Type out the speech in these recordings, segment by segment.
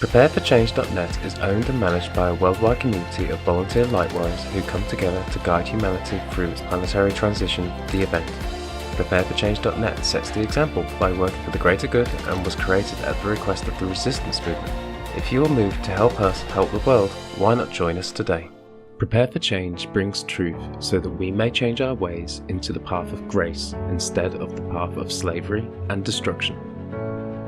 PrepareForChange.net is owned and managed by a worldwide community of volunteer lightworkers who come together to guide humanity through its planetary transition, the event. PrepareForChange.net sets the example by working for the greater good and was created at the request of the resistance movement. If you are moved to help us help the world, why not join us today? Prepare for Change brings truth so that we may change our ways into the path of grace instead of the path of slavery and destruction.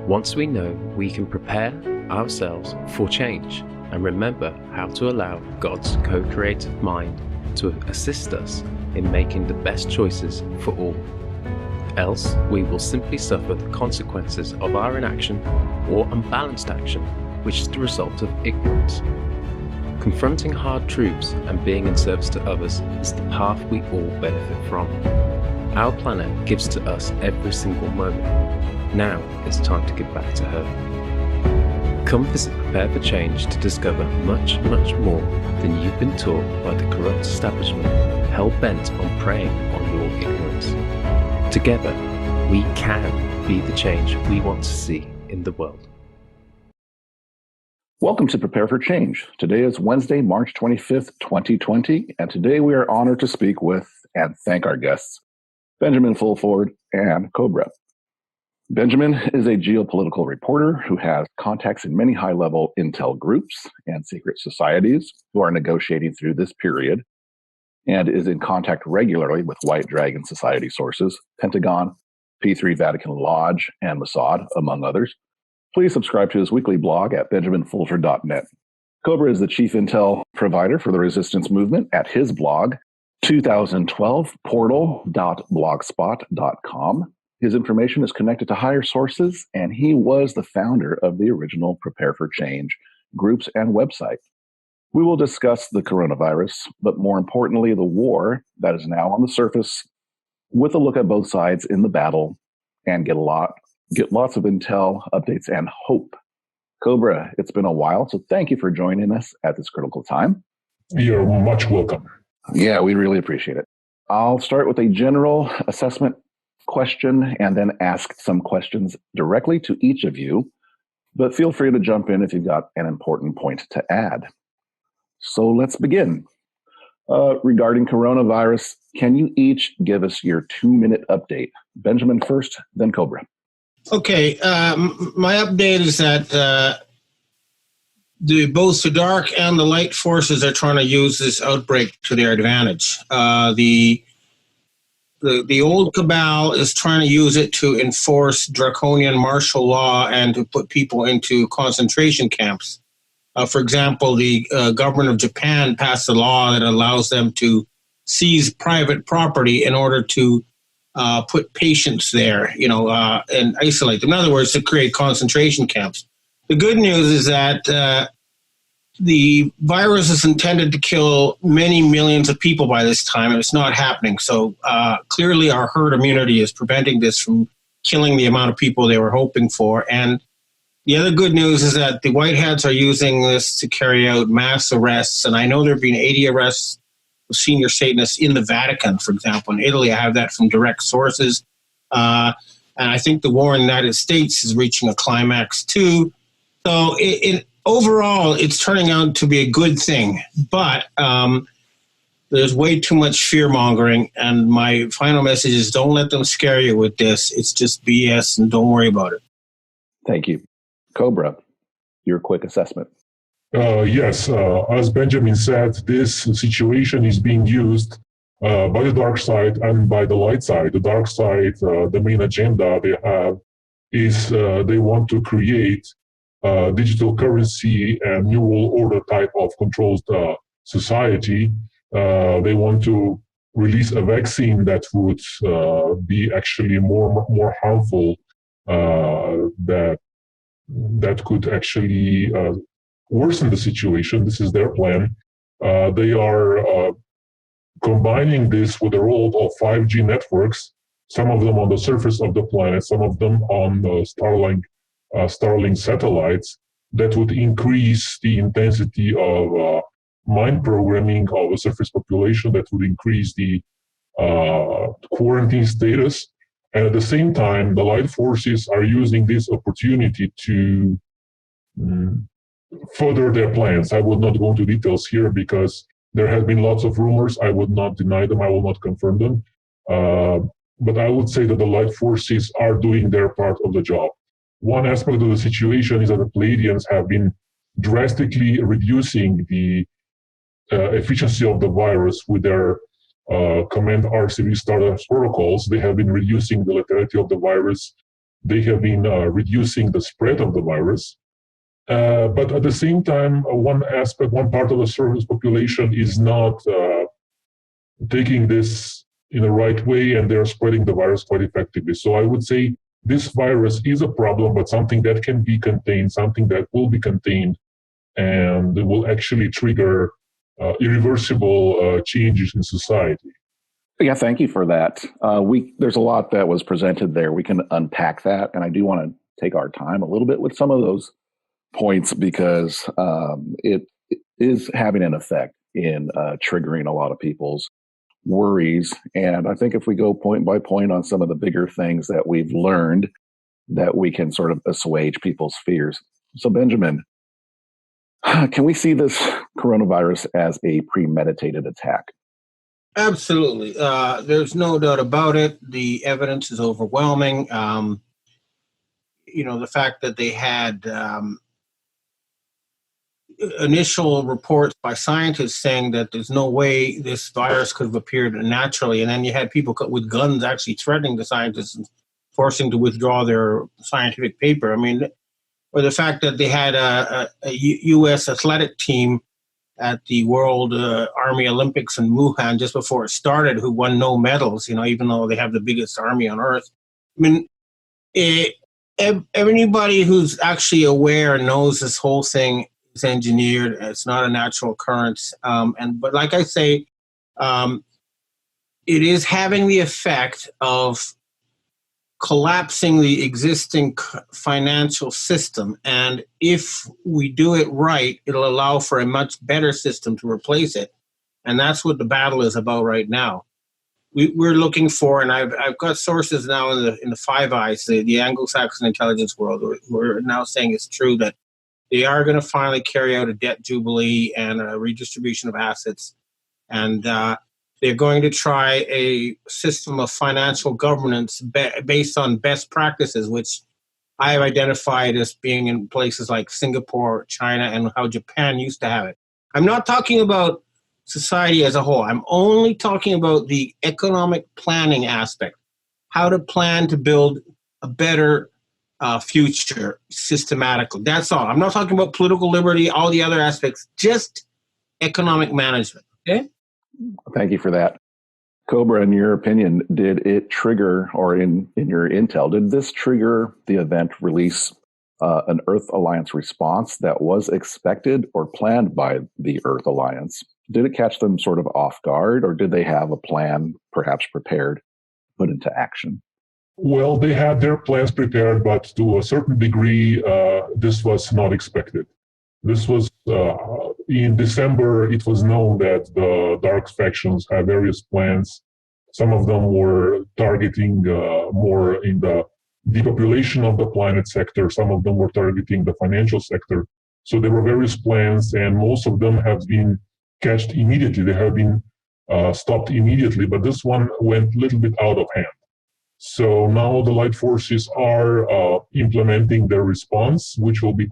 Once we know, we can prepare ourselves for change and remember how to allow God's co-creative mind to assist us in making the best choices for all. Else, we will simply suffer the consequences of our inaction or unbalanced action, which is the result of ignorance. Confronting hard truths and being in service to others is the path we all benefit from. Our planet gives to us every single moment. Now it's time to give back to her. Come visit Prepare for Change to discover much, much more than you've been taught by the corrupt establishment hell-bent on preying on your ignorance. Together, we can be the change we want to see in the world. Welcome to Prepare for Change. Today is Wednesday, March 25th, 2020, and today we are honored to speak with and thank our guests, Benjamin Fulford and Cobra. Benjamin is a geopolitical reporter who has contacts in many high-level intel groups and secret societies who are negotiating through this period and is in contact regularly with White Dragon Society sources, Pentagon, P3 Vatican Lodge, and Mossad, among others. Please subscribe to his weekly blog at benjaminfulford.net. Cobra is the chief intel provider for the resistance movement at his blog, 2012portal.blogspot.com. His information is connected to higher sources, and he was the founder of the original Prepare for Change groups and website. We will discuss the coronavirus, but more importantly, the war that is now on the surface with a look at both sides in the battle and get lots of intel, updates, and hope. Cobra, it's been a while, so thank you for joining us at this critical time. You're much welcome. Yeah, we really appreciate it. I'll start with a general assessment question and then ask some questions directly to each of you, but feel free to jump in if you've got an important point to add. So let's begin. Regarding coronavirus, can you each give us your 2-minute update? Benjamin first, then Cobra. Okay, my update is that both the dark and the light forces are trying to use this outbreak to their advantage. The old cabal is trying to use it to enforce draconian martial law and to put people into concentration camps. For example, the government of Japan passed a law that allows them to seize private property in order to put patients there, and isolate them. In other words, to create concentration camps. The good news is that the virus is intended to kill many millions of people by this time, and it's not happening. So clearly our herd immunity is preventing this from killing the amount of people they were hoping for. And the other good news is that the white hats are using this to carry out mass arrests. And I know there have been 80 arrests of senior Satanists in the Vatican, for example. In Italy, I have that from direct sources. And I think the war in the United States is reaching a climax too. So overall, it's turning out to be a good thing. But there's way too much fear-mongering. And my final message is don't let them scare you with this. It's just BS, and don't worry about it. Thank you. Cobra, your quick assessment. Yes, as Benjamin said, this situation is being used by the dark side and by the light side. The dark side, the main agenda they have is they want to create digital currency and new world order type of controlled society. They want to release a vaccine that would be actually more harmful, that could actually worsen the situation. This is their plan. They are combining this with the role of 5G networks, some of them on the surface of the planet, some of them on Starlink satellites, that would increase the intensity of mind programming of the surface population, that would increase the quarantine status. And at the same time, the light forces are using this opportunity to further their plans. I will not go into details here because there have been lots of rumors. I would not deny them. I will not confirm them. Uh, but I would say that the light forces are doing their part of the job. One aspect of the situation is that the Palladians have been drastically reducing the efficiency of the virus with their command RCV startup protocols. They have been reducing the lethality of the virus. They have been reducing the spread of the virus. But at the same time, one part of the surface population is not taking this in the right way, and they're spreading the virus quite effectively. So I would say this virus is a problem, but something that can be contained, something that will be contained, and will actually trigger irreversible changes in society. Yeah, thank you for that. There's a lot that was presented there. We can unpack that, and I do want to take our time a little bit with some of those points because it is having an effect in triggering a lot of people's worries. And I think if we go point by point on some of the bigger things that we've learned, that we can sort of assuage people's fears. So, Benjamin, can we see this coronavirus as a premeditated attack? Absolutely. There's no doubt about it. The evidence is overwhelming. The fact that they had initial reports by scientists saying that there's no way this virus could have appeared naturally. And then you had people with guns actually threatening the scientists and forcing to withdraw their scientific paper. I mean, or the fact that they had a U.S. athletic team at the World Army Olympics in Wuhan just before it started who won no medals, even though they have the biggest army on earth. I mean, everybody who's actually aware knows this whole thing is engineered. It's not a natural occurrence. But like I say, it is having the effect of collapsing the existing financial system. And if we do it right, it'll allow for a much better system to replace it. And that's what the battle is about right now. We're looking for, and I've got sources now in the Five Eyes, the Anglo-Saxon intelligence world, who are now saying it's true that they are going to finally carry out a debt jubilee and a redistribution of assets. And they're going to try a system of financial governance based on best practices, which I have identified as being in places like Singapore, China, and how Japan used to have it. I'm not talking about society as a whole. I'm only talking about the economic planning aspect, how to plan to build a better future systematically. That's all. I'm not talking about political liberty, all the other aspects, just economic management. Okay? Thank you for that. Cobra, in your opinion, did it trigger, or in your intel, did this trigger the event release an Earth Alliance response that was expected or planned by the Earth Alliance? Did it catch them sort of off guard, or did they have a plan perhaps prepared, put into action? Well, they had their plans prepared, but to a certain degree, this was not expected. This was in December. It was known that the dark factions have various plans. Some of them were targeting more in the depopulation of the planet sector. Some of them were targeting the financial sector. So there were various plans, and most of them have been catched immediately. They have been stopped immediately, but this one went a little bit out of hand. So now the light forces are implementing their response, which will be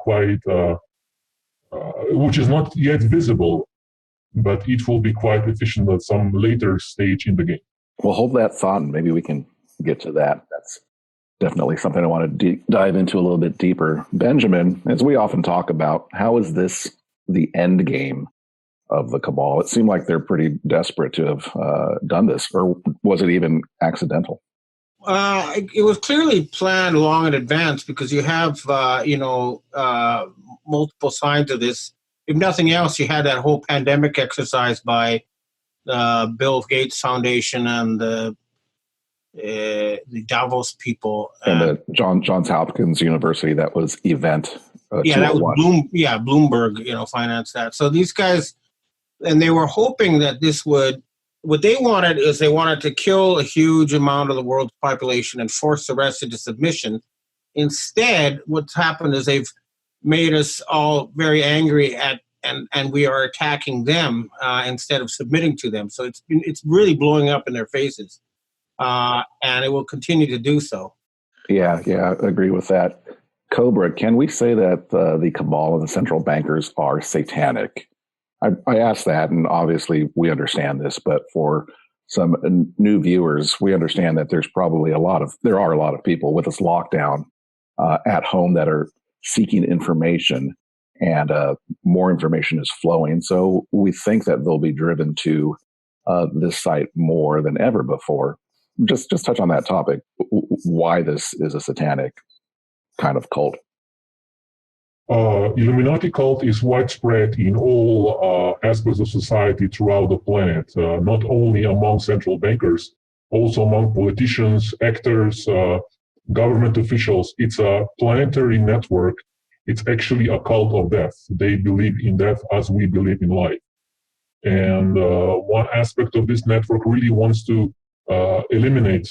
which is not yet visible, but it will be quite efficient at some later stage in the game. Well, hold that thought, and maybe we can get to that. That's definitely something I want to dive into a little bit deeper. Benjamin, as we often talk about, how is this the end game of the cabal? It seemed like they're pretty desperate to have done this, or was it even accidental? It was clearly planned long in advance because you have, multiple signs of this. If nothing else, you had that whole pandemic exercise by Bill Gates Foundation and the Davos people. And the Johns Hopkins University, that was event. That was Bloomberg, financed that. So these guys, and they were hoping that this would, what they wanted is they wanted to kill a huge amount of the world's population and force the rest into submission. Instead, what's happened is they've made us all very angry and we are attacking them instead of submitting to them. So it's really blowing up in their faces, and it will continue to do so. Yeah, I agree with that. Cobra, can we say that the cabal and the central bankers are satanic? I asked that, and obviously we understand this, but for some new viewers, we understand that there are a lot of people with this lockdown at home that are seeking information, and more information is flowing. So we think that they'll be driven to this site more than ever before. Just touch on that topic, why this is a satanic kind of cult. Illuminati cult is widespread in all aspects of society throughout the planet, not only among central bankers, also among politicians, actors, government officials. It's a planetary network. It's actually a cult of death. They believe in death as we believe in life. And one aspect of this network really wants to eliminate,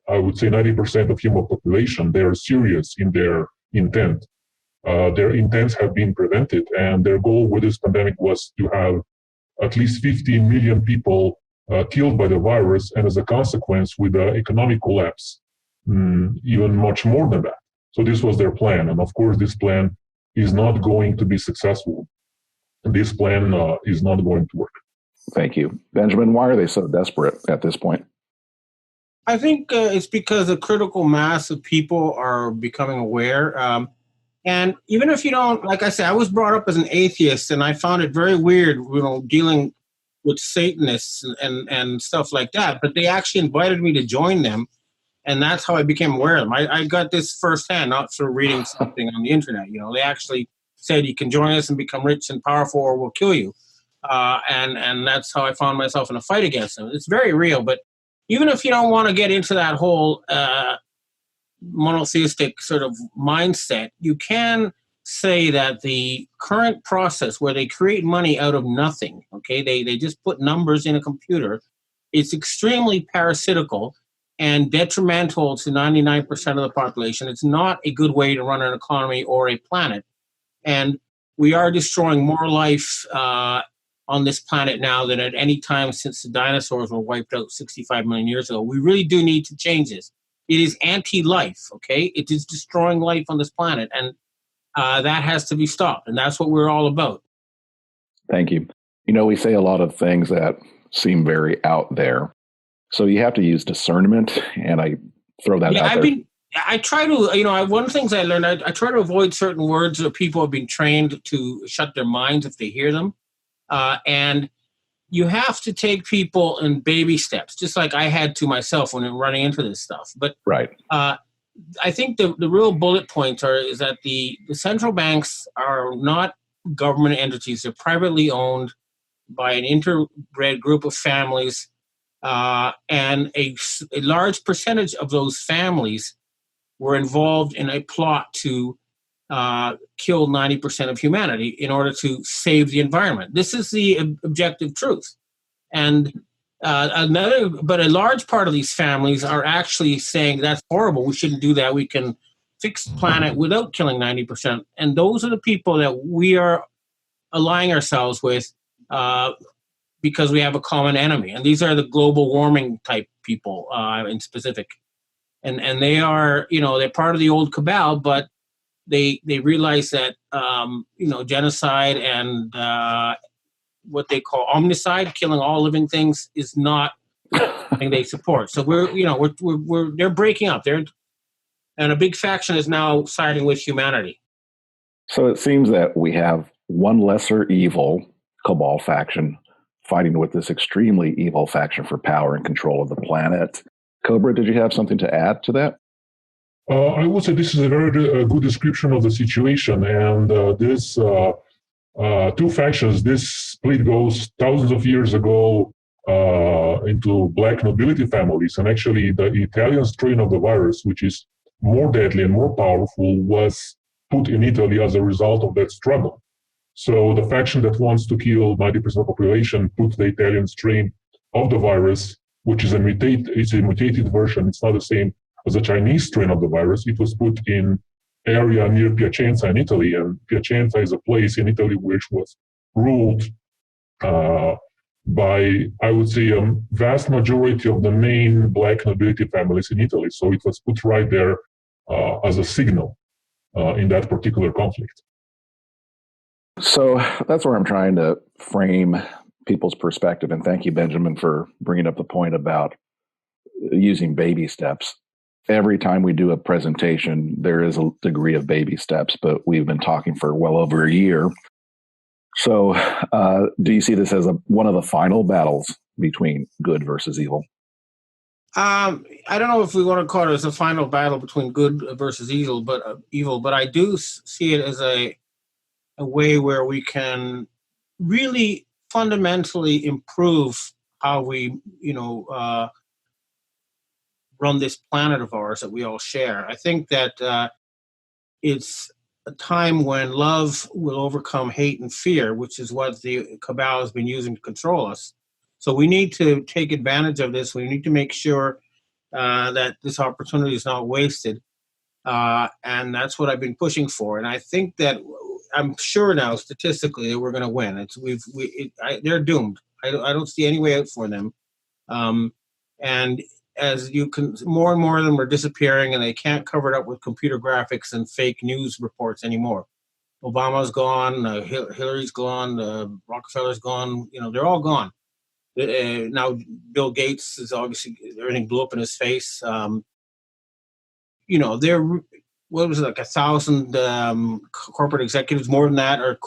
I would say, 90% of human population. They're serious in their intent. Their intents have been prevented, and their goal with this pandemic was to have at least 15 million people killed by the virus, and as a consequence, with the economic collapse, even much more than that. So this was their plan, and of course, this plan is not going to be successful. This plan is not going to work. Thank you. Benjamin, why are they so desperate at this point? I think it's because a critical mass of people are becoming aware. And even if you don't, like I said, I was brought up as an atheist, and I found it very weird, dealing with Satanists and stuff like that. But they actually invited me to join them, and that's how I became aware of them. I got this firsthand, not through reading something on the internet. They actually said, you can join us and become rich and powerful, or we'll kill you. And that's how I found myself in a fight against them. It's very real. But even if you don't want to get into that whole monotheistic sort of mindset, you can say that the current process where they create money out of nothing, okay, they just put numbers in a computer, it's extremely parasitical and detrimental to 99% of the population. It's not a good way to run an economy or a planet. And we are destroying more life on this planet now than at any time since the dinosaurs were wiped out 65 million years ago. We really do need to change this. It is anti-life, okay? It is destroying life on this planet, and that has to be stopped, and that's what we're all about. Thank you. We say a lot of things that seem very out there, so you have to use discernment, and I throw that out there. I try to, one of the things I learned, I try to avoid certain words that people have been trained to shut their minds if they hear them, and you have to take people in baby steps, just like I had to myself when I'm running into this stuff. But right. I think the real bullet points is that the central banks are not government entities. They're privately owned by an interbred group of families, and a large percentage of those families were involved in a plot to kill 90% of humanity in order to save the environment. This is the objective truth. And but a large part of these families are actually saying that's horrible. We shouldn't do that. We can fix the planet without killing 90%. And those are the people that we are aligning ourselves with because we have a common enemy. And these are the global warming type people in specific. And they are, they're part of the old cabal, but they realize that, genocide and what they call omnicide, killing all living things, is not something they support. So they're breaking up. And a big faction is now siding with humanity. So it seems that we have one lesser evil cabal faction fighting with this extremely evil faction for power and control of the planet. Cobra, did you have something to add to that? I would say this is a very good description of the situation. And this two factions, this split goes thousands of years ago into black nobility families. And actually, the Italian strain of the virus, which is more deadly and more powerful, was put in Italy as a result of that struggle. So the faction that wants to kill 90% of the population put the Italian strain of the virus, which is a mutated version. It's not the same as the Chinese strain of the virus. It was put in area near Piacenza in Italy, and Piacenza is a place in Italy which was ruled by, I would say, a vast majority of the main black nobility families in Italy. So it was put right there as a signal in that particular conflict. So that's where I'm trying to frame people's perspective. And thank you, Benjamin, for bringing up the point about using baby steps. Every time we do a presentation, there is a degree of baby steps, but we've been talking for well over a year. So do you see this as one of the final battles between good versus evil? I don't know if we want to call it as a final battle between good versus evil, but I do see it as a way where we can really fundamentally improve how we, run this planet of ours that we all share. I think that it's a time when love will overcome hate and fear, which is what the cabal has been using to control us. So we need to take advantage of this. We need to make sure that this opportunity is not wasted. And that's what I've been pushing for. And I think that I'm sure now statistically that we're going to win. They're doomed. I don't see any way out for them. And as you can, more and more of them are disappearing, and they can't cover it up with computer graphics and fake news reports anymore. Obama's gone, Hillary's gone, Rockefeller's gone. They're all gone. Now Bill Gates is obviously, everything blew up in his face. They're, what was it, like 1,000 corporate executives, more than that, are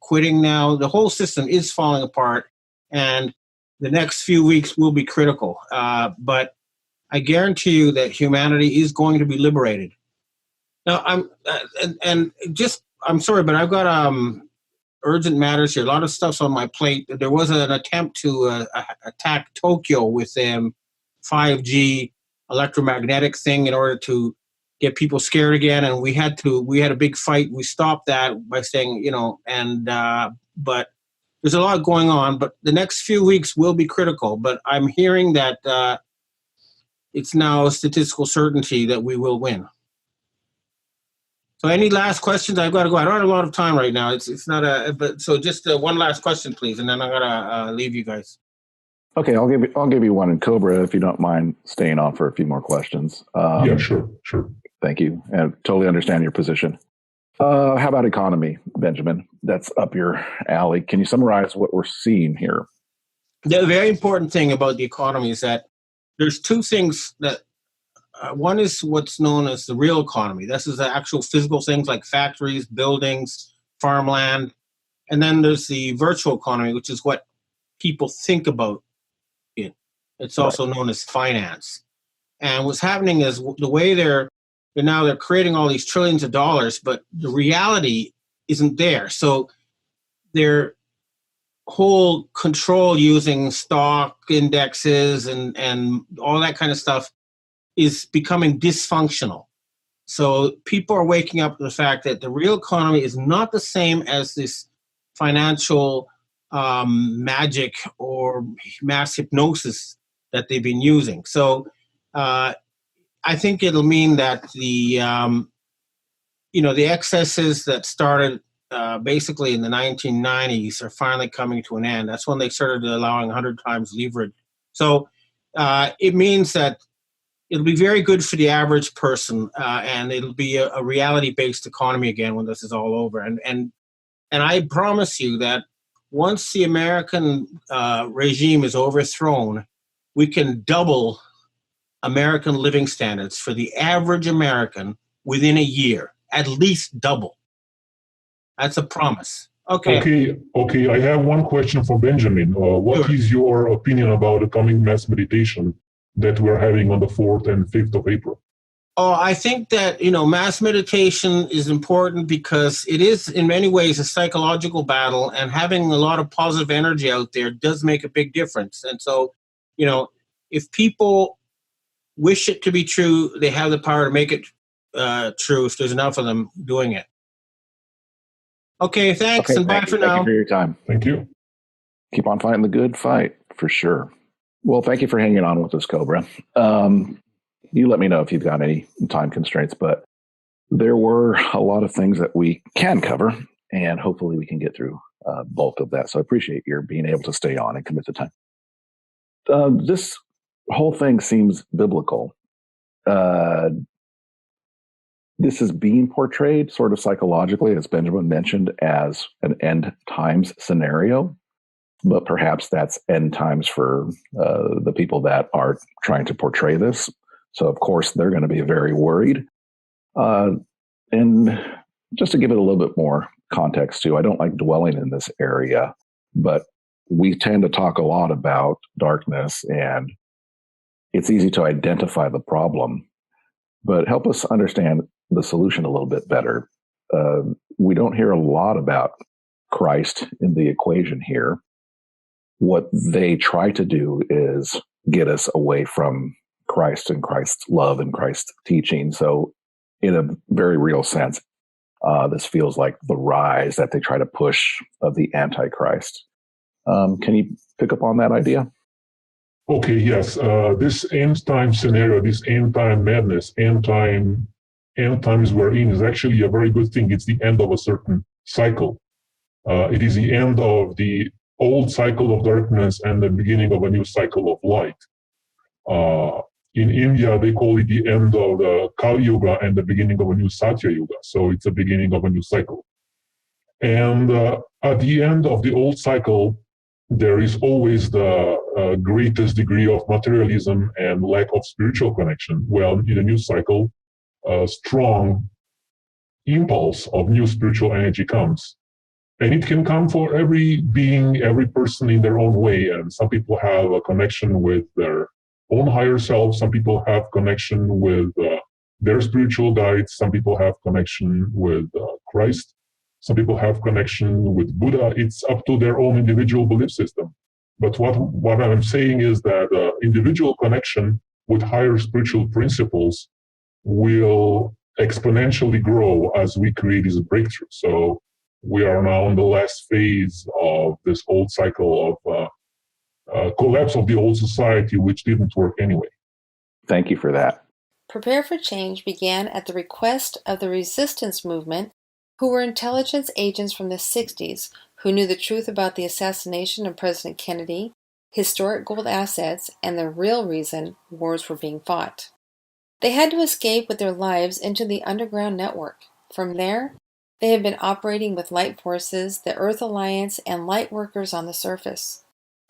quitting now. The whole system is falling apart, and the next few weeks will be critical. But I guarantee you that humanity is going to be liberated. Now, I'm sorry, but I've got urgent matters here. A lot of stuff's on my plate. There was an attempt to attack Tokyo with 5G electromagnetic thing in order to get people scared again, and we had a big fight. We stopped that by saying, but there's a lot going on. But the next few weeks will be critical. But I'm hearing that it's now a statistical certainty that we will win. So any last questions? I've got to go. I don't have a lot of time right now. It's not but so just one last question, please, and then I'm gonna leave you guys. Okay, I'll give you one in Cobra if you don't mind staying on for a few more questions. Yeah, sure. Thank you, and totally understand your position. How about economy, Benjamin? That's up your alley. Can you summarize what we're seeing here? The very important thing about the economy is that there's two things that one is what's known as the real economy. This is the actual physical things like factories, buildings, farmland. And then there's the virtual economy, which is what people think about it. It's also known as finance. And what's happening is the way they're creating all these trillions of dollars, but the reality isn't there. So their whole control using stock indexes and all that kind of stuff is becoming dysfunctional. So people are waking up to the fact that the real economy is not the same as this financial magic or mass hypnosis that they've been using. So I think it'll mean that the excesses that started basically in the 1990s are finally coming to an end. That's when they started allowing 100 times leverage. So it means that it'll be very good for the average person, and it'll be a reality-based economy again when this is all over. And I promise you that once the American regime is overthrown, we can double American living standards for the average American within a year, at least double. That's a promise. Okay. I have one question for Benjamin. What Sure. is your opinion about the coming mass meditation that we're having on the 4th and 5th of April? Oh, I think that, mass meditation is important because it is in many ways a psychological battle, and having a lot of positive energy out there does make a big difference. And so, if people wish it to be true, they have the power to make it true if there's enough of them doing it. Okay, thanks, and bye for now. Thank you for your time. Thank you. Keep on fighting the good fight, for sure. Well, thank you for hanging on with us, Cobra. You let me know if you've got any time constraints, but there were a lot of things that we can cover, and hopefully we can get through bulk of that. So I appreciate your being able to stay on and commit the time. This whole thing seems biblical. This is being portrayed sort of psychologically, as Benjamin mentioned, as an end times scenario, but perhaps that's end times for the people that are trying to portray this. So, of course, they're going to be very worried. And just to give it a little bit more context too, I don't like dwelling in this area, but we tend to talk a lot about darkness, and it's easy to identify the problem, but help us understand the solution a little bit better. We don't hear a lot about Christ in the equation here. What they try to do is get us away from Christ and Christ's love and Christ's teaching. So in a very real sense, this feels like the rise that they try to push of the Antichrist. Can you pick up on that idea? Okay, yes. This end time scenario, this end time madness, end times we're in is actually a very good thing. It's the end of a certain cycle. It is the end of the old cycle of darkness and the beginning of a new cycle of light. In India, they call it the end of the Kali Yuga and the beginning of a new Satya Yuga. So it's the beginning of a new cycle. And at the end of the old cycle, there is always the greatest degree of materialism and lack of spiritual connection. Well, in a new cycle, a strong impulse of new spiritual energy comes. And it can come for every being, every person in their own way. And some people have a connection with their own higher self. Some people have connection with their spiritual guides. Some people have connection with Christ. Some people have connection with Buddha. It's up to their own individual belief system. But what I'm saying is that individual connection with higher spiritual principles will exponentially grow as we create this breakthrough. So we are now in the last phase of this old cycle of collapse of the old society, which didn't work anyway. Thank you for that. Prepare for Change began at the request of the resistance movement, who were intelligence agents from the 60s who knew the truth about the assassination of President Kennedy, historic gold assets, and the real reason wars were being fought. They had to escape with their lives into the underground network. From there, they have been operating with Light Forces, the Earth Alliance, and light workers on the surface.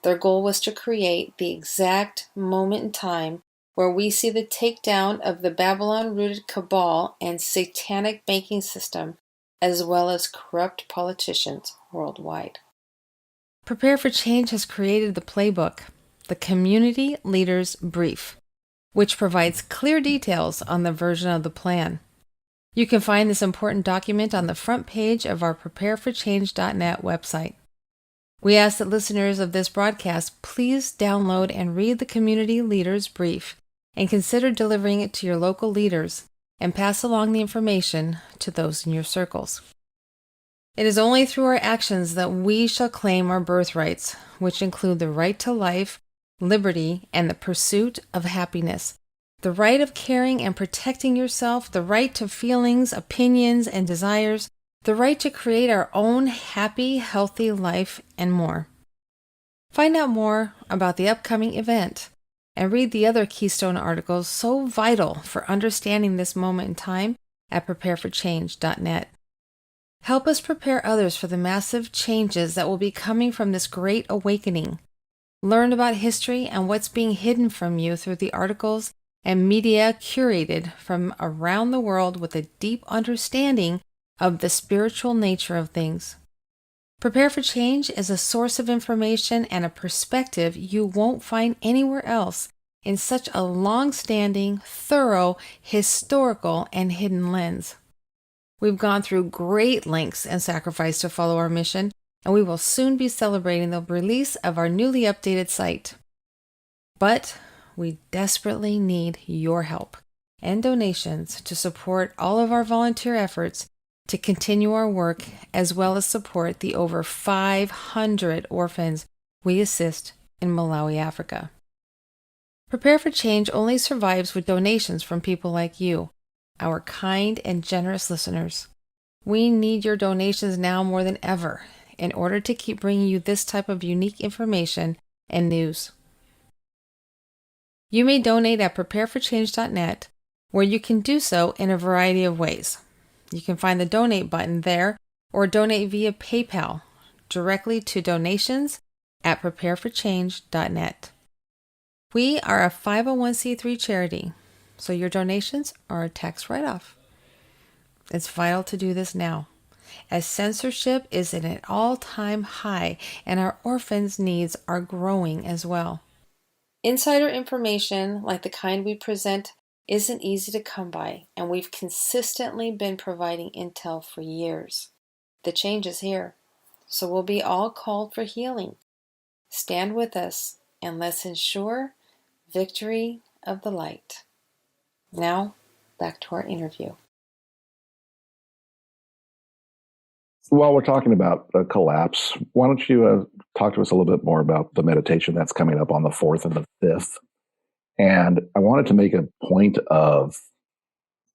Their goal was to create the exact moment in time where we see the takedown of the Babylon-rooted cabal and satanic banking system, as well as corrupt politicians worldwide. Prepare for Change has created the playbook, the Community Leaders Brief, which provides clear details on the version of the plan. You can find this important document on the front page of our prepareforchange.net website. We ask that listeners of this broadcast please download and read the Community Leaders Brief and consider delivering it to your local leaders and pass along the information to those in your circles. It is only through our actions that we shall claim our birthrights, which include the right to life, liberty, and the pursuit of happiness, the right of caring and protecting yourself, the right to feelings, opinions, and desires, the right to create our own happy, healthy life, and more. Find out more about the upcoming event and read the other Keystone articles so vital for understanding this moment in time at prepareforchange.net. Help us prepare others for the massive changes that will be coming from this great awakening. Learn about history and what's being hidden from you through the articles and media curated from around the world with a deep understanding of the spiritual nature of things. Prepare for Change is a source of information and a perspective you won't find anywhere else in such a long-standing, thorough, historical, and hidden lens. We've gone through great lengths and sacrifice to follow our mission, and we will soon be celebrating the release of our newly updated site. But we desperately need your help and donations to support all of our volunteer efforts to continue our work, as well as support the over 500 orphans we assist in Malawi, Africa. Prepare for Change only survives with donations from people like you. our kind and generous listeners. We need your donations now more than ever in order to keep bringing you this type of unique information and news. You may donate at prepareforchange.net, where you can do so in a variety of ways. You can find the donate button there or donate via PayPal directly to donations at prepareforchange.net. We are a 501c3 charity, so your donations are a tax write-off. It's vital to do this now, as censorship is at an all-time high and our orphans' needs are growing as well. Insider information like the kind we present isn't easy to come by, and we've consistently been providing intel for years. The change is here, so we'll be all called for healing. Stand with us and let's ensure victory of the light. Now, back to our interview. While we're talking about a collapse, why don't you talk to us a little bit more about the meditation that's coming up on the 4th and the 5th? And I wanted to make a point of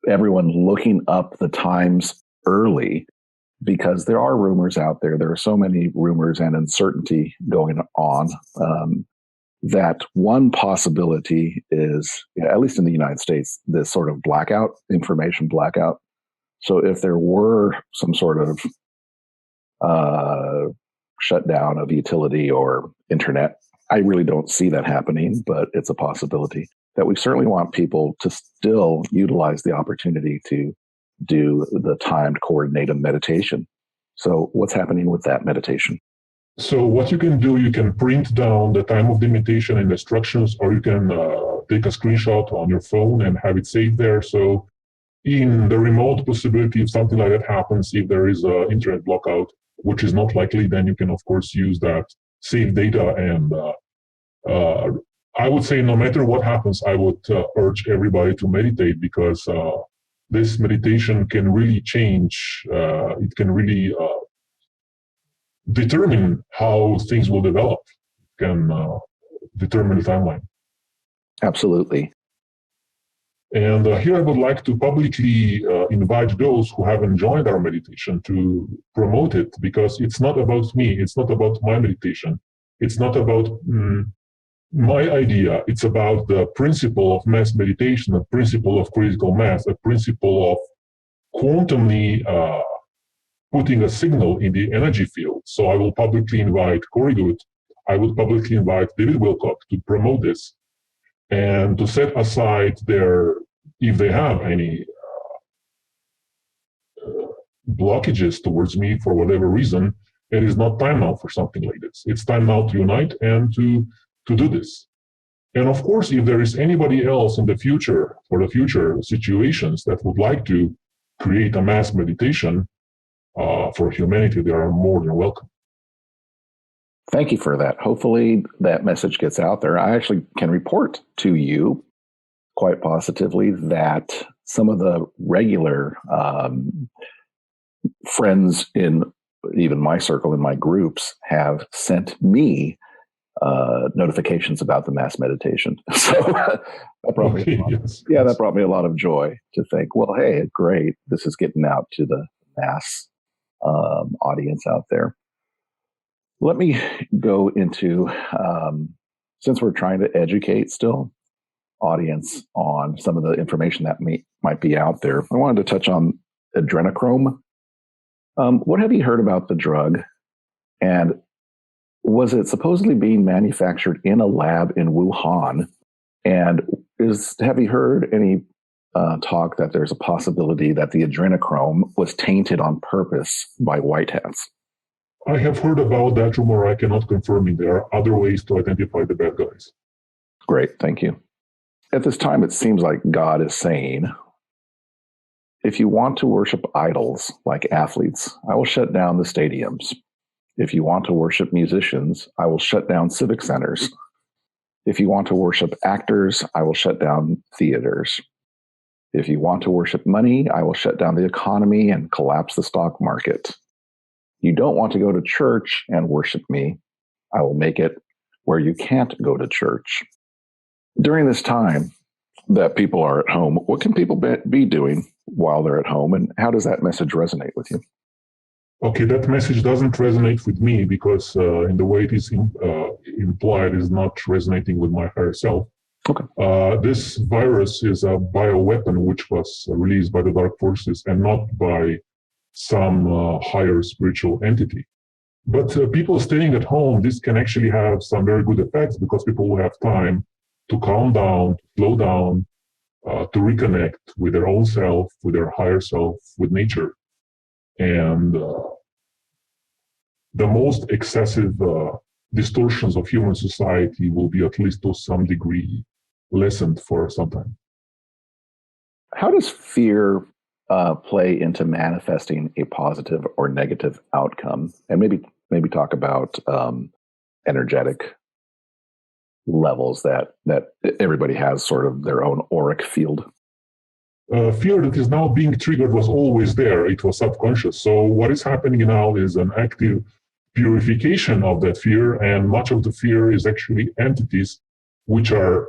everyone looking up the times early, because there are rumors out there. There are so many rumors and uncertainty going on that one possibility is, at least in the United States, this sort of blackout, information blackout. So if there were some sort of shutdown of utility or internet, I really don't see that happening, but it's a possibility. That we certainly want people to still utilize the opportunity to do the timed coordinated meditation. So what's happening with that meditation? So what you can do, you can print down the time of the meditation and instructions, or you can take a screenshot on your phone and have it saved there. So in the remote possibility, if something like that happens, if there is an internet blackout, which is not likely, then you can, of course, use that saved data. And I would say no matter what happens, I would urge everybody to meditate, because this meditation can really change. It can really determine how things will develop, can determine the timeline. Absolutely. And here I would like to publicly invite those who haven't joined our meditation to promote it, because it's not about me. It's not about my meditation. It's not about my idea. It's about the principle of mass meditation, a principle of critical mass, a principle of quantumly putting a signal in the energy field. So I will publicly invite Corey Good. I would publicly invite David Wilcock to promote this, and to set aside if they have any blockages towards me for whatever reason, it is not time now for something like this. It's time now to unite and to do this. And of course, if there is anybody else in the future, for the future situations, that would like to create a mass meditation for humanity, they are more than welcome. Thank you for that. Hopefully that message gets out there. I actually can report to you quite positively that some of the regular friends in even my circle, in my groups, have sent me notifications about the mass meditation. So that brought me that brought me a lot of joy to think, well, hey, great, this is getting out to the mass audience out there. Let me go into, since we're trying to educate still audience on some of the information that might be out there, I wanted to touch on adrenochrome. What have you heard about the drug? And was it supposedly being manufactured in a lab in Wuhan? And have you heard any talk that there's a possibility that the adrenochrome was tainted on purpose by white hats? I have heard about that rumor. I cannot confirm it. There are other ways to identify the bad guys. Great, thank you. At this time, it seems like God is saying, if you want to worship idols like athletes, I will shut down the stadiums. If you want to worship musicians, I will shut down civic centers. If you want to worship actors, I will shut down theaters. If you want to worship money, I will shut down the economy and collapse the stock market. You don't want to go to church and worship me, I will make it where you can't go to church. During this time that people are at home, what can people be doing while they're at home? And how does that message resonate with you? Okay, that message doesn't resonate with me because in the way it is implied is not resonating with my higher self. Okay. This virus is a bioweapon which was released by the dark forces and not by some higher spiritual entity. But people staying at home, this can actually have some very good effects because people will have time to calm down, to slow down, to reconnect with their own self, with their higher self, with nature. And the most excessive distortions of human society will be, at least to some degree, lessened for some time. How does fear play into manifesting a positive or negative outcome? And maybe talk about energetic levels that everybody has sort of their own auric field. Fear that is now being triggered was always there. It was subconscious. So what is happening now is an active purification of that fear, and much of the fear is actually entities which are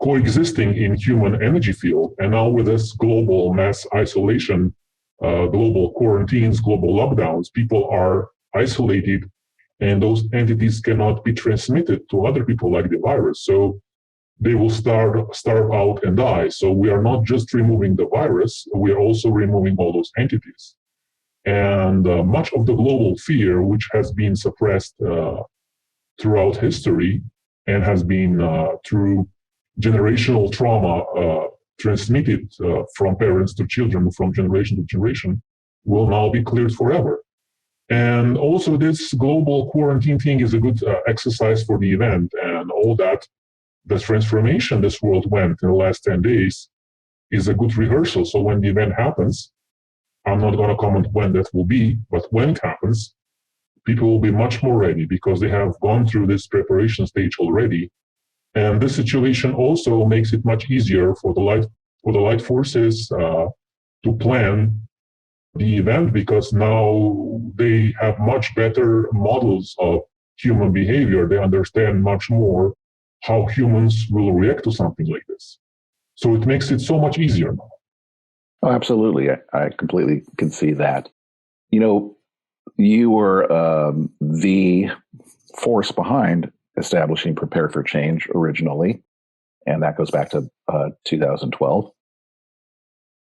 coexisting in human energy field. And now with this global mass isolation, global quarantines, global lockdowns, people are isolated, and those entities cannot be transmitted to other people like the virus. So they will starve out and die. So we are not just removing the virus, we are also removing all those entities. And much of the global fear, which has been suppressed throughout history and has been through generational trauma transmitted from parents to children, from generation to generation, will now be cleared forever. And also this global quarantine thing is a good exercise for the event, and all that, the transformation this world went in the last 10 days is a good rehearsal. So when the event happens, I'm not going to comment when that will be, but when it happens, people will be much more ready because they have gone through this preparation stage already. And this situation also makes it much easier for the light forces to plan the event, because now they have much better models of human behavior. They understand much more how humans will react to something like this. So it makes it so much easier now. Oh, absolutely. I completely can see that. You know, you were the force behind establishing Prepare for Change originally, and that goes back to 2012.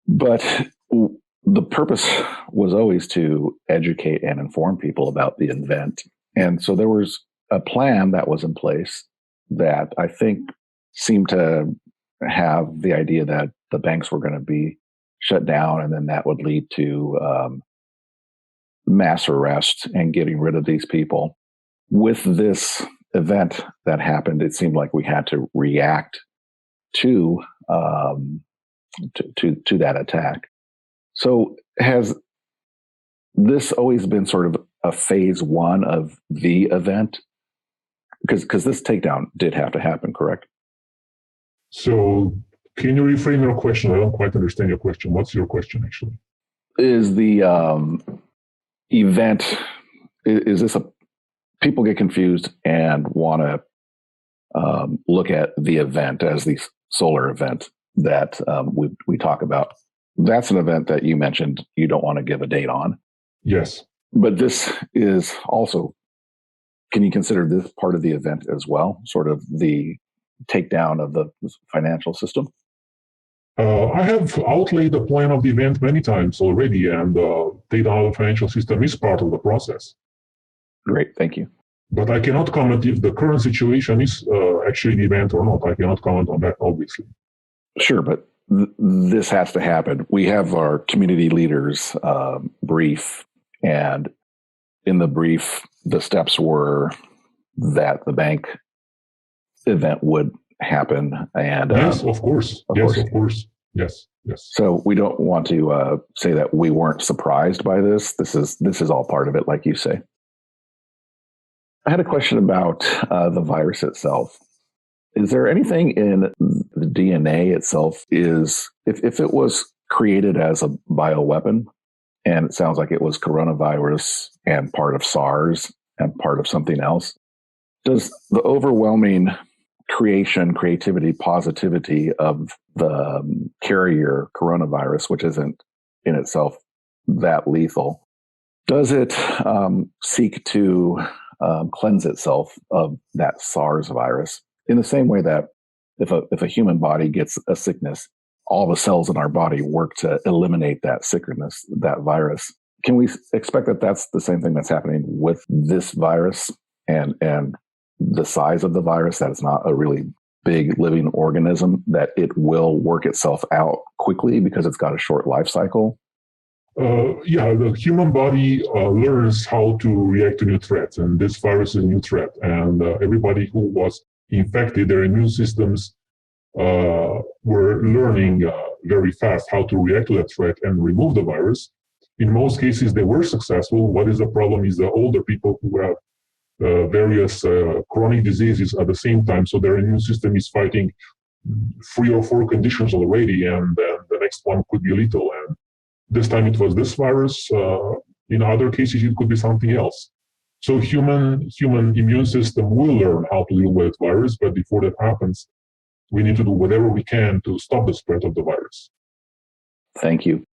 But the purpose was always to educate and inform people about the event. And so there was a plan that was in place that I think seemed to have the idea that the banks were going to be shut down, and then that would lead to mass arrest and getting rid of these people. With this event that happened, it seemed like we had to react to that attack. So has this always been sort of a phase one of the event? Because this takedown did have to happen, correct? So can you reframe your question? I don't quite understand your question. What's your question, actually? Is the event, is this people get confused and want to look at the event as the solar event that we talk about. That's an event that you mentioned you don't want to give a date on. Yes. But this is also, can you consider this part of the event as well? Sort of the takedown of the financial system? I have outlaid the plan of the event many times already, and takedown of the financial system is part of the process. Great, thank you. But I cannot comment if the current situation is actually the event or not. I cannot comment on that, obviously. Sure, but this has to happen. We have our community leaders brief, and in the brief, the steps were that the bank event would happen. And yes, of course. Of course. Yes. So we don't want to say that we weren't surprised by this. This is all part of it, like you say. I had a question about the virus itself. Is there anything in the DNA itself if it was created as a bioweapon, and it sounds like it was coronavirus and part of SARS and part of something else, does the overwhelming creativity, positivity of the carrier coronavirus, which isn't in itself that lethal, does it seek to cleanse itself of that SARS virus in the same way that if a human body gets a sickness, all the cells in our body work to eliminate that sickness, that virus? Can we expect that that's the same thing that's happening with this virus and the size of the virus, that it's not a really big living organism, that it will work itself out quickly because it's got a short life cycle? The human body learns how to react to new threats, and this virus is a new threat. And everybody who was infected, their immune systems were learning very fast how to react to that threat and remove the virus. In most cases, they were successful. What is the problem is the older people who have various chronic diseases at the same time, so their immune system is fighting 3 or 4 conditions already, and the next one could be lethal. And this time it was this virus. In other cases, it could be something else. So human immune system will learn how to deal with virus, but before that happens, we need to do whatever we can to stop the spread of the virus. Thank you.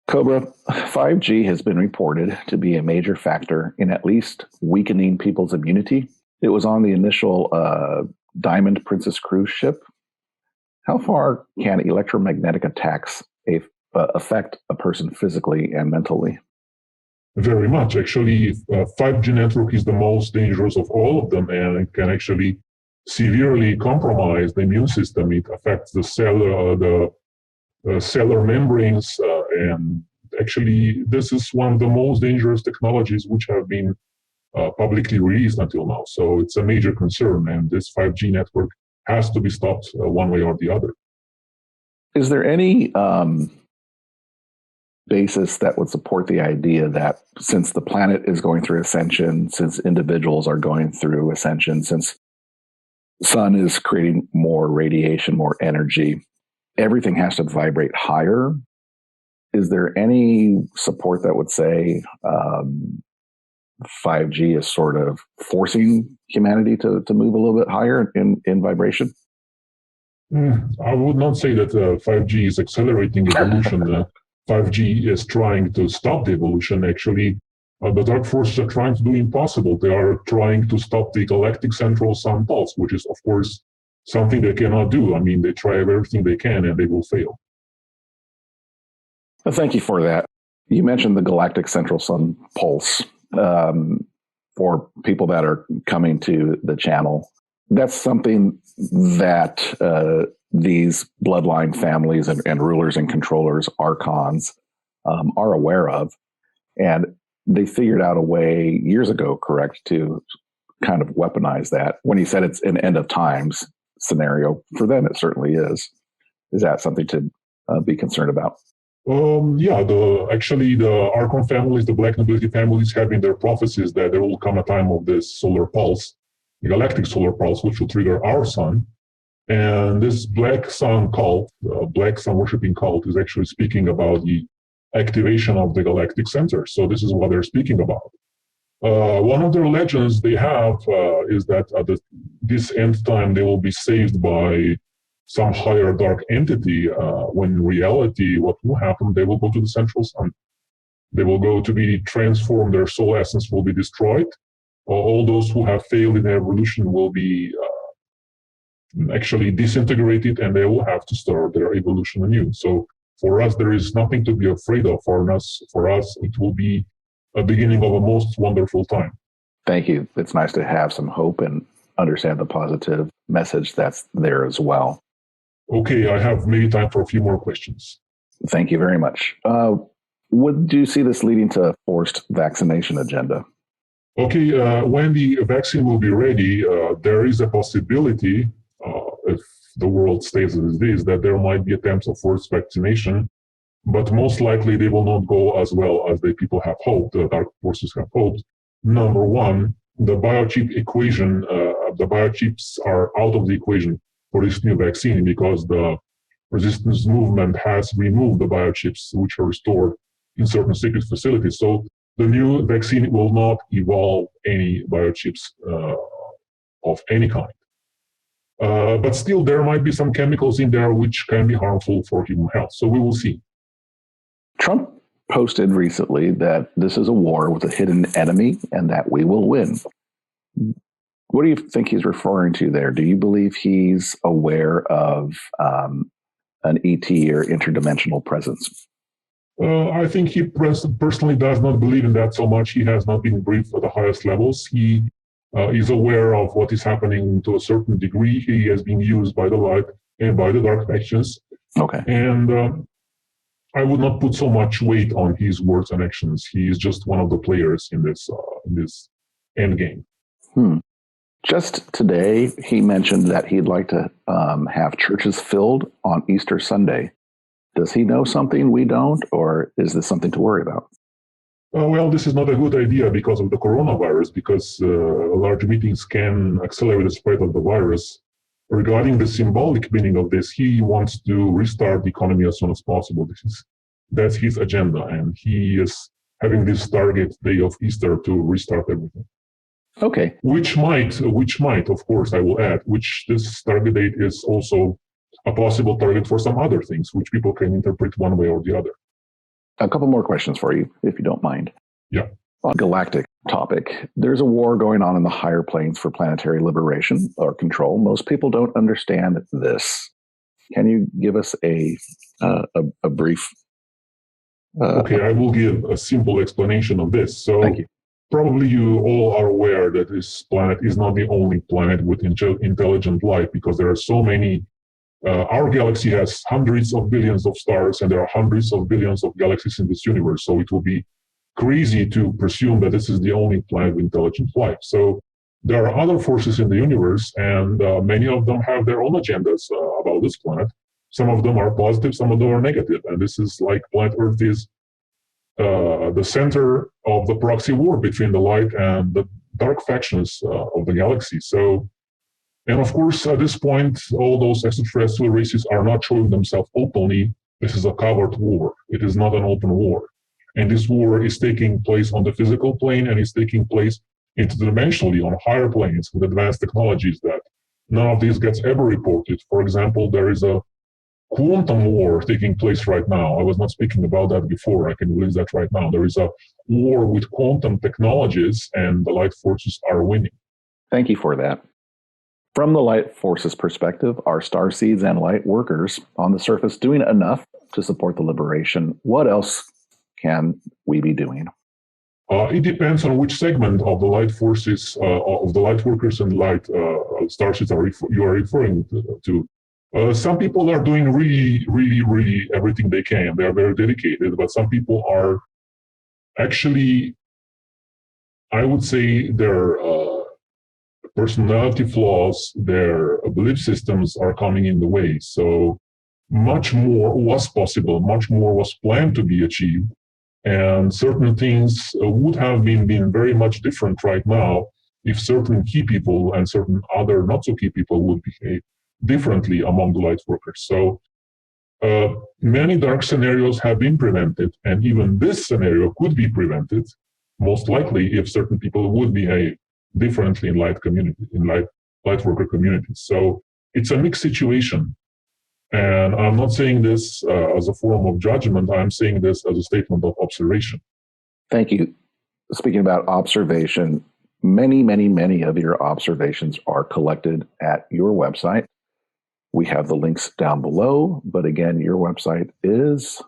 Cobra, 5G has been reported to be a major factor in at least weakening people's immunity. It was on the initial Diamond Princess cruise ship. How far can electromagnetic attacks affect a person physically and mentally? Very much. Actually, 5G network is the most dangerous of all of them, and it can actually severely compromise the immune system. It affects the cellular membranes, and actually this is one of the most dangerous technologies which have been publicly released until now. So it's a major concern, and this 5G network has to be stopped one way or the other. Is there any basis that would support the idea that since the planet is going through ascension, since individuals are going through ascension, since sun is creating more radiation, more energy, everything has to vibrate higher? Is there any support that would say 5G is sort of forcing humanity to move a little bit higher in vibration? I would not say that 5G is accelerating evolution. 5G is trying to stop the evolution. Actually, the dark forces are trying to do impossible. They are trying to stop the galactic central sun pulse, which is, of course, something they cannot do. I mean, they try everything they can and they will fail. Well, thank you for that. You mentioned the galactic central sun pulse. For people that are coming to the channel, that's something that these bloodline families and rulers and controllers, archons, are aware of. And they figured out a way years ago, correct, to kind of weaponize that. When he said it's an end of times scenario, for them it certainly is. Is that something to be concerned about? The Archon families, the Black Nobility families, have in their prophecies that there will come a time of this solar pulse, the galactic solar pulse, which will trigger our sun. And this Black Sun cult, Black Sun worshipping cult, is actually speaking about the activation of the galactic center. So this is what they're speaking about. One of their legends they have is that at this end time they will be saved by some higher dark entity, when in reality what will happen, they will go to the central sun. They will go to be transformed, their soul essence will be destroyed. All those who have failed in evolution will be actually disintegrated, and they will have to start their evolution anew. So for us, there is nothing to be afraid of. For us, it will be a beginning of a most wonderful time. Thank you. It's nice to have some hope and understand the positive message that's there as well. Okay, I have maybe time for a few more questions. Thank you very much. Would you see this leading to a forced vaccination agenda? Okay, when the vaccine will be ready, there is a possibility, if the world stays as it is, that there might be attempts of forced vaccination, but most likely they will not go as well as the people have hoped, the dark forces have hoped. Number one, the biochip equation, the biochips are out of the equation for this new vaccine because the resistance movement has removed the biochips which are stored in certain secret facilities. So the new vaccine will not evolve any biochips of any kind. But still, there might be some chemicals in there which can be harmful for human health. So we will see. Trump posted recently that this is a war with a hidden enemy and that we will win. What do you think he's referring to there? Do you believe he's aware of an ET or interdimensional presence? I think he personally does not believe in that so much. He has not been briefed at the highest levels. He is aware of what is happening to a certain degree. He has been used by the light and by the dark factions. Okay. And I would not put so much weight on his words and actions. He is just one of the players in this end game. Just today, he mentioned that he'd like to have churches filled on Easter Sunday. Does he know something we don't, or is this something to worry about? Well, this is not a good idea because of the coronavirus, because large meetings can accelerate the spread of the virus. Regarding the symbolic meaning of this, he wants to restart the economy as soon as possible. That's his agenda, and he is having this target day of Easter to restart everything. Okay. Which might, of course, I will add, which this target date is also a possible target for some other things, which people can interpret one way or the other. A couple more questions for you, if you don't mind. Yeah. On galactic topic, there's a war going on in the higher planes for planetary liberation or control. Most people don't understand this. Can you give us a brief? Okay, I will give a simple explanation of this. So, thank you. Probably you all are aware that this planet is not the only planet with intelligent life, because there are so many. Our galaxy has hundreds of billions of stars, and there are hundreds of billions of galaxies in this universe. So it will be crazy to presume that this is the only planet with intelligent life. So there are other forces in the universe, and many of them have their own agendas about this planet. Some of them are positive, some of them are negative. And this is like planet Earth is the center of the proxy war between the light and the dark factions of the galaxy. So, and of course, at this point, all those extraterrestrial races are not showing themselves openly. This is a covert war. It is not an open war. And this war is taking place on the physical plane, and is taking place interdimensionally on higher planes with advanced technologies that none of these gets ever reported. For example, there is a quantum war taking place right now. I was not speaking about that before. I can release that right now. There is a war with quantum technologies, and the light forces are winning. Thank you for that. From the light forces perspective, are starseeds and light workers on the surface doing enough to support the liberation? What else can we be doing? It depends on which segment of the light forces, of the light workers and light starseeds you are referring to. Some people are doing really everything they can. They are very dedicated, but some people are actually, I would say, their personality flaws, their belief systems are coming in the way. So much more was possible, much more was planned to be achieved. And certain things would have been very much different right now if certain key people and certain other not so key people would behave differently among the light workers. So many dark scenarios have been prevented, and even this scenario could be prevented, most likely, if certain people would behave differently in light worker communities. So it's a mixed situation. And I'm not saying this as a form of judgment. I'm saying this as a statement of observation. Thank you. Speaking about observation, many of your observations are collected at your website. We have the links down below, but again, your website is?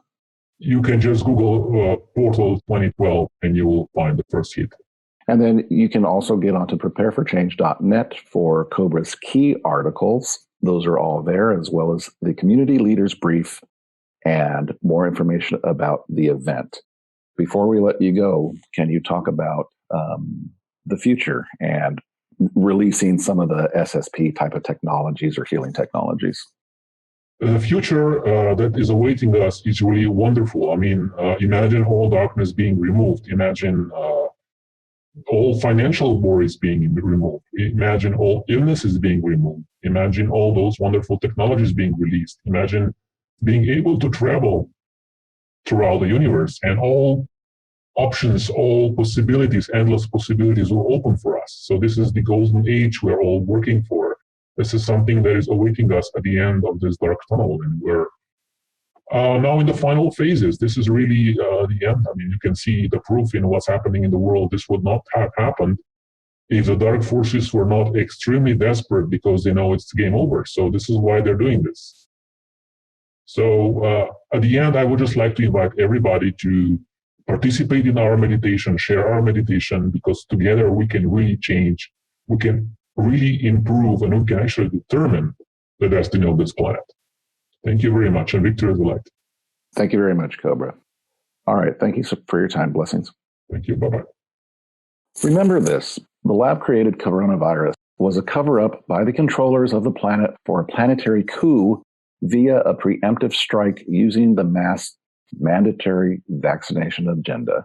You can just Google Portal 2012 and you will find the first hit. And then you can also get onto prepareforchange.net for Cobra's key articles. Those are all there, as well as the community leaders brief and more information about the event. Before we let you go, can you talk about the future and releasing some of the SSP type of technologies or healing technologies? The future that is awaiting us is really wonderful. I mean, imagine all darkness being removed. Imagine all financial worries being removed. Imagine all illnesses being removed. Imagine all those wonderful technologies being released. Imagine being able to travel throughout the universe, and all options, all possibilities, endless possibilities will open for us. So this is the golden age we're all working for. This is something that is awaiting us at the end of this dark tunnel, and we're now in the final phases. This is really the end. I mean, you can see the proof in what's happening in the world. This would not have happened if the dark forces were not extremely desperate because they know it's game over. So this is why they're doing this. So at the end, I would just like to invite everybody to participate in our meditation, share our meditation, because together we can really change, we can really improve, and we can actually determine the destiny of this planet. Thank you very much, and Victor is the light. Thank you very much, Cobra. All right. Thank you for your time. Blessings. Thank you. Bye-bye. Remember this. The lab-created coronavirus was a cover-up by the controllers of the planet for a planetary coup via a preemptive strike using the mass mandatory vaccination agenda.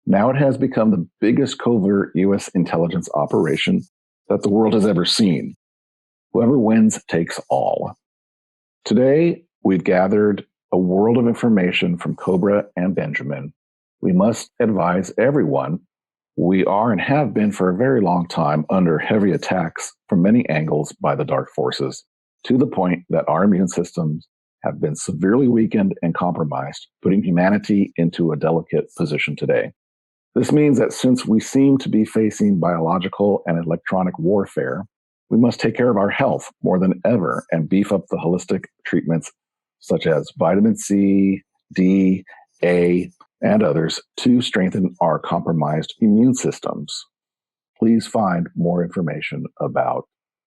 Now it has become the biggest covert U.S. intelligence operation that the world has ever seen. Whoever wins takes all. Today, we've gathered a world of information from Cobra and Benjamin. We must advise everyone we are and have been for a very long time under heavy attacks from many angles by the dark forces, to the point that our immune systems have been severely weakened and compromised, putting humanity into a delicate position today. This means that since we seem to be facing biological and electronic warfare, we must take care of our health more than ever and beef up the holistic treatments such as vitamin C, D, A, and others to strengthen our compromised immune systems. Please find more information about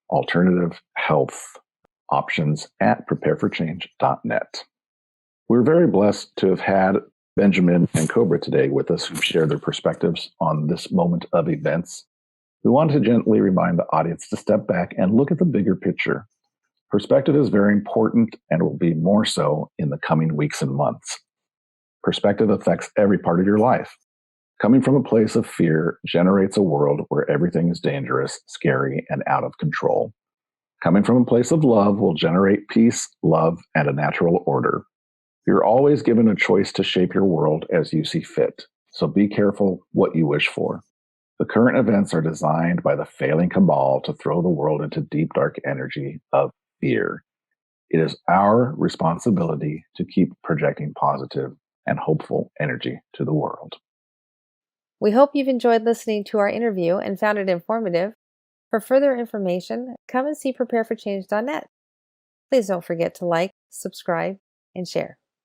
alternative health options at prepareforchange.net. We're very blessed to have had Benjamin and Cobra today with us, who've shared their perspectives on this moment of events. We want to gently remind the audience to step back and look at the bigger picture. Perspective is very important and will be more so in the coming weeks and months. Perspective affects every part of your life. Coming from a place of fear generates a world where everything is dangerous, scary, and out of control. Coming from a place of love will generate peace, love, and a natural order. You're always given a choice to shape your world as you see fit, so be careful what you wish for. The current events are designed by the failing cabal to throw the world into deep, dark energy of fear. It is our responsibility to keep projecting positive and hopeful energy to the world. We hope you've enjoyed listening to our interview and found it informative. For further information, come and see prepareforchange.net. Please don't forget to like, subscribe, and share.